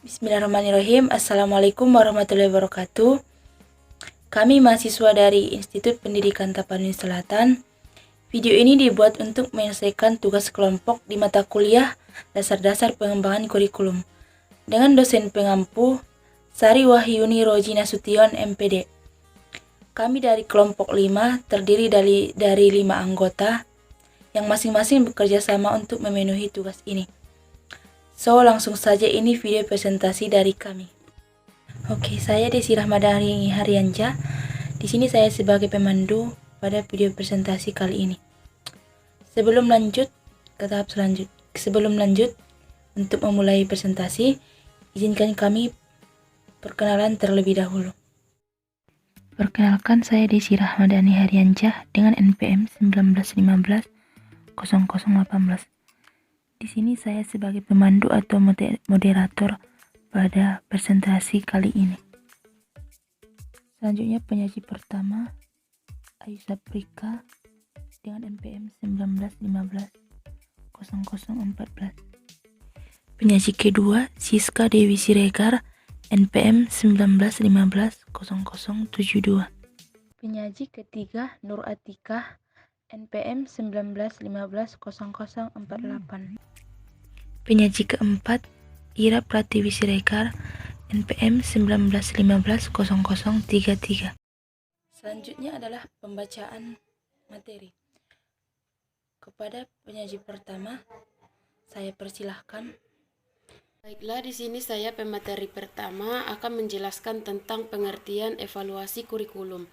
Bismillahirrahmanirrahim. Assalamualaikum warahmatullahi wabarakatuh. Kami mahasiswa dari Institut Pendidikan Tapanuli Selatan. Video ini dibuat untuk menyelesaikan tugas kelompok di mata kuliah Dasar-Dasar Pengembangan Kurikulum dengan dosen pengampu Sari Wahyuni Roji Nasution MPD. Kami dari kelompok 5 terdiri dari 5 anggota yang masing-masing bekerja sama untuk memenuhi tugas ini. So, langsung saja ini video presentasi dari kami. Oke, saya Desi Rahmadani Haryanja. Di sini saya sebagai pemandu pada video presentasi kali ini. Sebelum lanjut ke tahap selanjutnya, untuk memulai presentasi, izinkan kami perkenalan terlebih dahulu. Perkenalkan, saya Desi Rahmadani Haryanja dengan NPM 1915 0018. Di sini saya sebagai pemandu atau moderator pada presentasi kali ini. Selanjutnya penyaji pertama Ayu Saprika dengan NPM 1915 0014. Penyaji kedua Siska Dewi Siregar NPM 1915 0072. Penyaji ketiga Nur Atikah NPM 1915 0048. Penyaji keempat Ira Pratiwi Siregar NPM 1915 0033. Selanjutnya adalah pembacaan materi. Kepada penyaji pertama, saya persilahkan. Baiklah, di sini saya pemateri pertama akan menjelaskan tentang pengertian evaluasi kurikulum.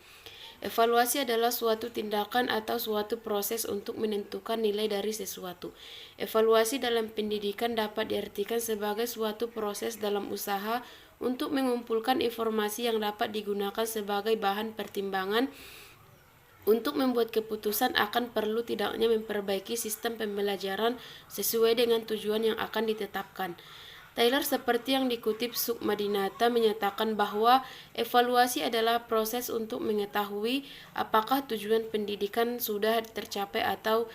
Evaluasi adalah suatu tindakan atau suatu proses untuk menentukan nilai dari sesuatu. Evaluasi dalam pendidikan dapat diartikan sebagai suatu proses dalam usaha untuk mengumpulkan informasi yang dapat digunakan sebagai bahan pertimbangan untuk membuat keputusan akan perlu tidaknya memperbaiki sistem pembelajaran sesuai dengan tujuan yang akan ditetapkan. Taylor, seperti yang dikutip Sukmadinata, menyatakan bahwa evaluasi adalah proses untuk mengetahui apakah tujuan pendidikan sudah tercapai atau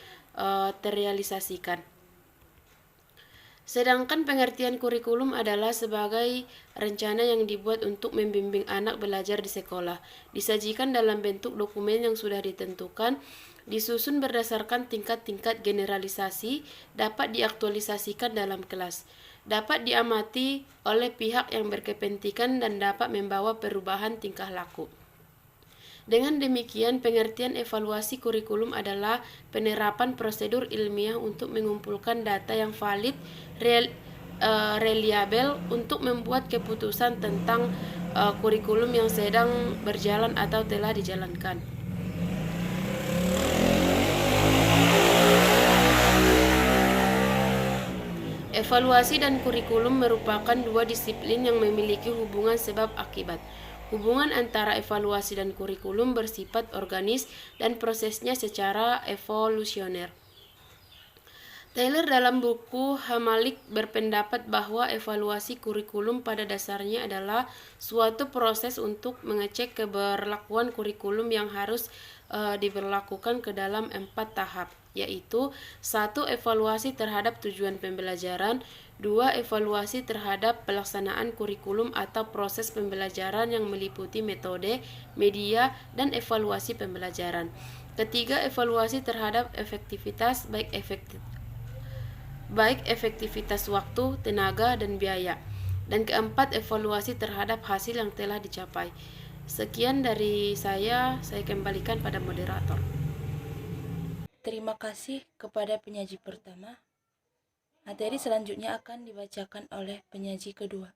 terrealisasikan. Sedangkan pengertian kurikulum adalah sebagai rencana yang dibuat untuk membimbing anak belajar di sekolah, disajikan dalam bentuk dokumen yang sudah ditentukan, disusun berdasarkan tingkat-tingkat generalisasi, dapat diaktualisasikan dalam kelas, dapat diamati oleh pihak yang berkepentingan dan dapat membawa perubahan tingkah laku. Dengan demikian, pengertian evaluasi kurikulum adalah penerapan prosedur ilmiah untuk mengumpulkan data yang valid, reliabel untuk membuat keputusan tentang kurikulum yang sedang berjalan atau telah dijalankan. Evaluasi dan kurikulum merupakan dua disiplin yang memiliki hubungan sebab akibat. Hubungan antara evaluasi dan kurikulum bersifat organis dan prosesnya secara evolusioner. Taylor dalam buku Hamalik berpendapat bahwa evaluasi kurikulum pada dasarnya adalah suatu proses untuk mengecek keberlakuan kurikulum yang harus diberlakukan ke dalam 4 tahap, yaitu 1. Evaluasi terhadap tujuan pembelajaran, 2. Evaluasi terhadap pelaksanaan kurikulum atau proses pembelajaran yang meliputi metode, media, dan evaluasi pembelajaran. Ketiga, evaluasi terhadap efektivitas baik efektivitas waktu, tenaga, dan biaya. Dan keempat, evaluasi terhadap hasil yang telah dicapai. Sekian dari saya kembalikan pada moderator. Terima kasih kepada penyaji pertama. Materi selanjutnya akan dibacakan oleh penyaji kedua.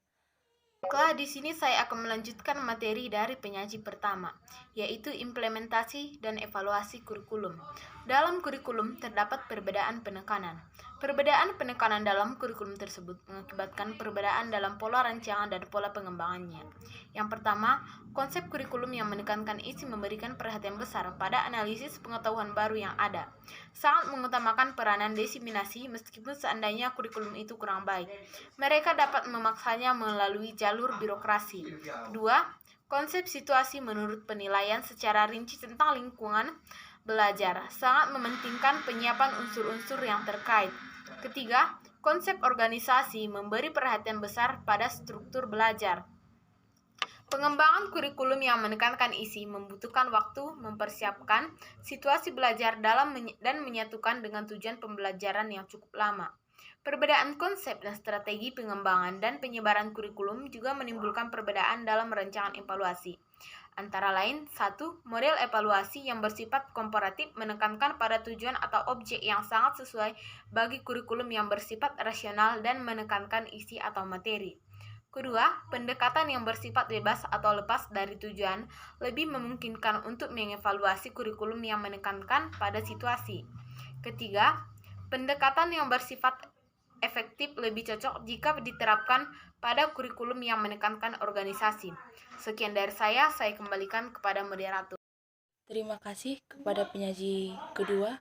Baiklah, di sini saya akan melanjutkan materi dari penyaji pertama, yaitu implementasi dan evaluasi kurikulum. Dalam kurikulum terdapat perbedaan penekanan. Perbedaan penekanan dalam kurikulum tersebut mengakibatkan perbedaan dalam pola rancangan dan pola pengembangannya. Yang pertama, konsep kurikulum yang menekankan isi memberikan perhatian besar pada analisis pengetahuan baru yang ada. Sangat mengutamakan peranan diseminasi meskipun seandainya kurikulum itu kurang baik. Mereka dapat memaksanya melalui jalur birokrasi. Kedua, konsep situasi menurut penilaian secara rinci tentang lingkungan belajar sangat mementingkan penyiapan unsur-unsur yang terkait. Ketiga, Konsep organisasi memberi perhatian besar pada struktur belajar. Pengembangan kurikulum yang menekankan isi membutuhkan waktu mempersiapkan situasi belajar dan menyatukan dengan tujuan pembelajaran yang cukup lama. Perbedaan konsep dan strategi pengembangan dan penyebaran kurikulum juga menimbulkan perbedaan dalam rancangan evaluasi. Antara lain, 1. Model evaluasi yang bersifat komparatif menekankan pada tujuan atau objek yang sangat sesuai bagi kurikulum yang bersifat rasional dan menekankan isi atau materi. Kedua, pendekatan yang bersifat bebas atau lepas dari tujuan lebih memungkinkan untuk mengevaluasi kurikulum yang menekankan pada situasi. Ketiga, pendekatan yang bersifat efektif lebih cocok jika diterapkan pada kurikulum yang menekankan organisasi. Sekian dari saya kembalikan kepada moderator. Terima kasih kepada penyaji kedua.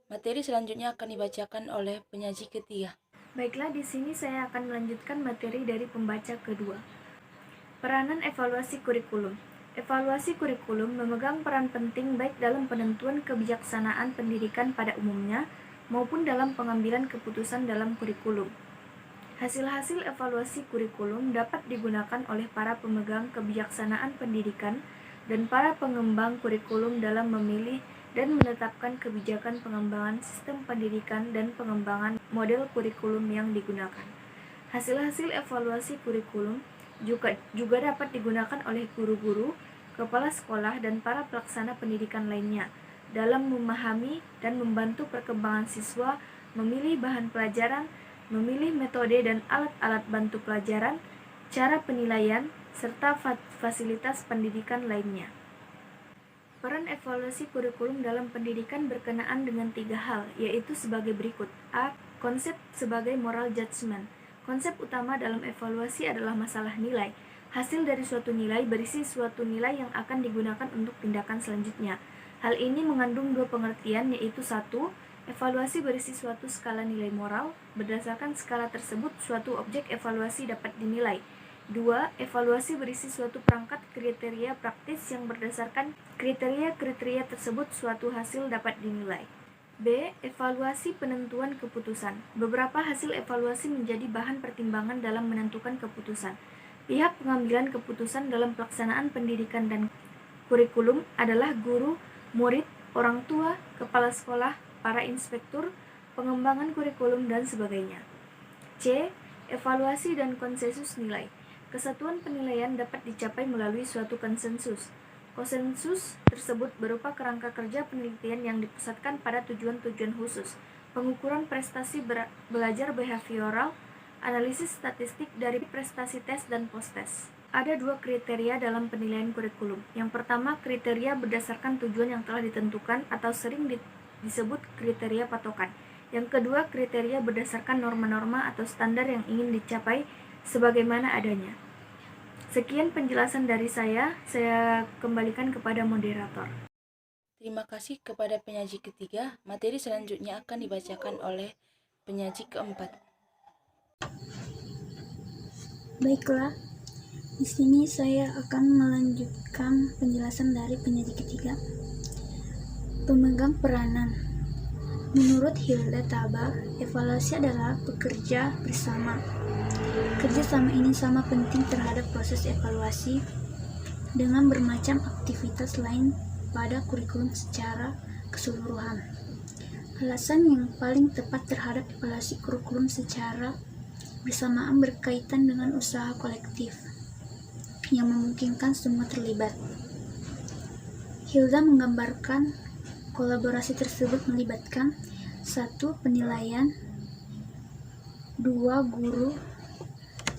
Materi selanjutnya akan dibacakan oleh penyaji ketiga. Baiklah, di sini saya akan melanjutkan materi dari pembaca kedua. Peranan evaluasi kurikulum. Evaluasi kurikulum memegang peran penting baik dalam penentuan kebijaksanaan pendidikan pada umumnya maupun dalam pengambilan keputusan dalam kurikulum. Hasil-hasil evaluasi kurikulum dapat digunakan oleh para pemegang kebijaksanaan pendidikan dan para pengembang kurikulum dalam memilih dan menetapkan kebijakan pengembangan sistem pendidikan dan pengembangan model kurikulum yang digunakan. Hasil-hasil evaluasi kurikulum juga dapat digunakan oleh guru-guru, kepala sekolah, dan para pelaksana pendidikan lainnya dalam memahami dan membantu perkembangan siswa, memilih bahan pelajaran, memilih metode dan alat-alat bantu pelajaran, cara penilaian, serta fasilitas pendidikan lainnya. Peran evaluasi kurikulum dalam pendidikan berkenaan dengan 3 hal, yaitu sebagai berikut. A. Konsep sebagai moral judgment. Konsep utama dalam evaluasi adalah masalah nilai. Hasil dari suatu nilai berisi suatu nilai yang akan digunakan untuk tindakan selanjutnya. Hal ini mengandung 2 pengertian, yaitu 1. Evaluasi berisi suatu skala nilai moral. Berdasarkan skala tersebut, suatu objek evaluasi dapat dinilai. 2. Evaluasi berisi suatu perangkat kriteria praktis yang berdasarkan kriteria-kriteria tersebut suatu hasil dapat dinilai. B. Evaluasi penentuan keputusan. Beberapa hasil evaluasi menjadi bahan pertimbangan dalam menentukan keputusan. Pihak pengambilan keputusan dalam pelaksanaan pendidikan dan kurikulum adalah guru, murid, orang tua, kepala sekolah, para inspektur, pengembangan kurikulum, dan sebagainya. C. Evaluasi dan konsensus nilai. Kesatuan penilaian dapat dicapai melalui suatu konsensus. Konsensus tersebut berupa kerangka kerja penelitian yang dipusatkan pada tujuan-tujuan khusus, pengukuran prestasi belajar behavioral, analisis statistik dari prestasi tes dan post-tes. Ada 2 kriteria dalam penilaian kurikulum. Yang pertama, kriteria berdasarkan tujuan yang telah ditentukan atau sering disebut kriteria patokan. Yang kedua, kriteria berdasarkan norma-norma atau standar yang ingin dicapai sebagaimana adanya. Sekian penjelasan dari saya kembalikan kepada moderator. Terima kasih kepada penyaji ketiga. Materi selanjutnya akan dibacakan oleh penyaji keempat. Baiklah, di sini saya akan melanjutkan penjelasan dari penyaji ketiga. Pemegang peranan. Menurut Hilda Tabak, evaluasi adalah bekerja bersama. Kerjasama ini sama penting terhadap proses evaluasi dengan bermacam aktivitas lain pada kurikulum secara keseluruhan. Alasan yang paling tepat terhadap evaluasi kurikulum secara bersamaan berkaitan dengan usaha kolektif yang memungkinkan semua terlibat. Hilda menggambarkan kolaborasi tersebut melibatkan 1. Penilaian, 2. Guru,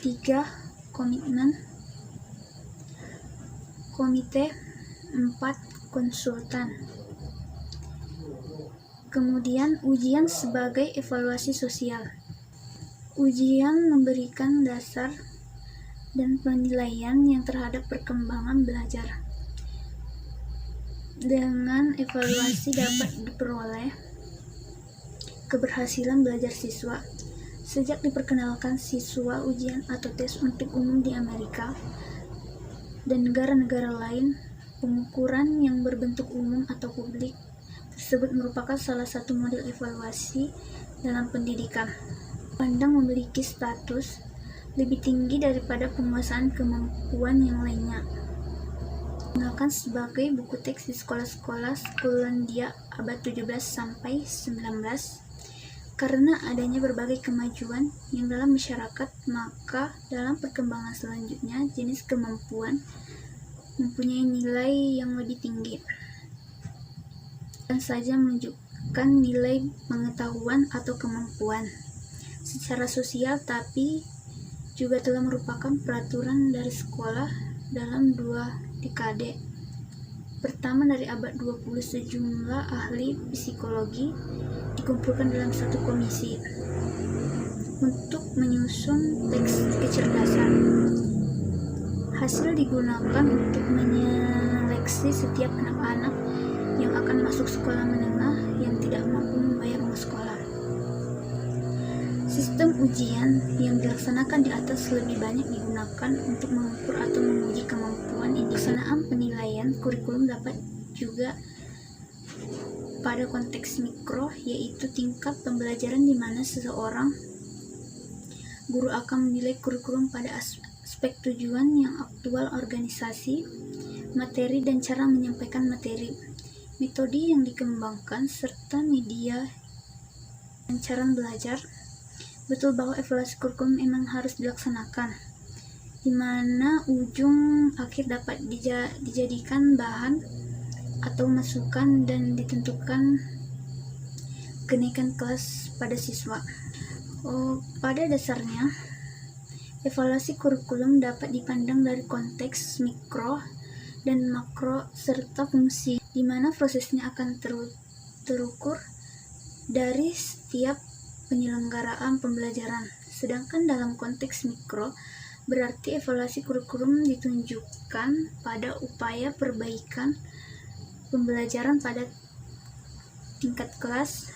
3. Komitmen, komite, 4. Konsultan. Kemudian ujian sebagai evaluasi sosial. Ujian memberikan dasar dan penilaian yang terhadap perkembangan belajar. Dengan evaluasi dapat diperoleh keberhasilan belajar siswa. Sejak diperkenalkan siswa ujian atau tes untuk umum di Amerika dan negara-negara lain, pengukuran yang berbentuk umum atau publik tersebut merupakan salah satu model evaluasi dalam pendidikan. pandang memiliki status lebih tinggi daripada penguasaan kemampuan yang lainnya. Digunakan sebagai buku teks di sekolah-sekolah Skotlandia abad 17 sampai 19. Karena adanya berbagai kemajuan yang dalam masyarakat, maka dalam perkembangan selanjutnya jenis kemampuan mempunyai nilai yang lebih tinggi. Bukan saja menunjukkan nilai pengetahuan atau kemampuan secara sosial, tapi juga telah merupakan peraturan dari sekolah dalam 2 dekade pertama dari abad 20. Sejumlah ahli psikologi dikumpulkan dalam satu komisi untuk menyusun teks kecerdasan. Hasil digunakan untuk menyeleksi setiap anak-anak yang akan masuk sekolah menengah yang tidak mampu membayar uang sekolah. Sistem ujian yang dilaksanakan di atas lebih banyak digunakan untuk mengukur atau menguji kemampuan individu. Pelaksanaan penilaian kurikulum dapat juga pada konteks mikro, yaitu tingkat pembelajaran di mana seseorang guru akan menilai kurikulum pada aspek tujuan yang aktual organisasi, materi, dan cara menyampaikan materi, metode yang dikembangkan, serta media dan cara belajar. Betul bahwa evaluasi kurikulum memang harus dilaksanakan, di mana ujung akhir dapat dijadikan bahan atau masukan dan ditentukan kenaikan kelas pada siswa. Pada dasarnya, evaluasi kurikulum dapat dipandang dari konteks mikro dan makro serta fungsi, di mana prosesnya akan terukur dari setiap penyelenggaraan pembelajaran. Sedangkan dalam konteks mikro, berarti evaluasi kurikulum ditunjukkan pada upaya perbaikan pembelajaran pada tingkat kelas,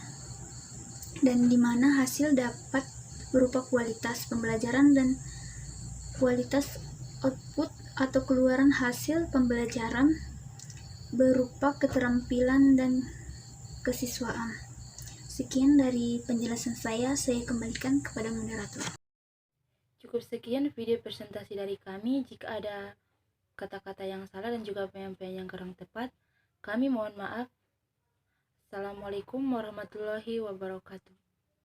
dan di mana hasil dapat berupa kualitas pembelajaran dan kualitas output atau keluaran hasil pembelajaran berupa keterampilan dan kesiswaan. Sekian dari penjelasan saya kembalikan kepada moderator. Cukup sekian video presentasi dari kami. Jika ada kata-kata yang salah dan juga penyampaian yang kurang tepat, kami mohon maaf. Assalamualaikum warahmatullahi wabarakatuh.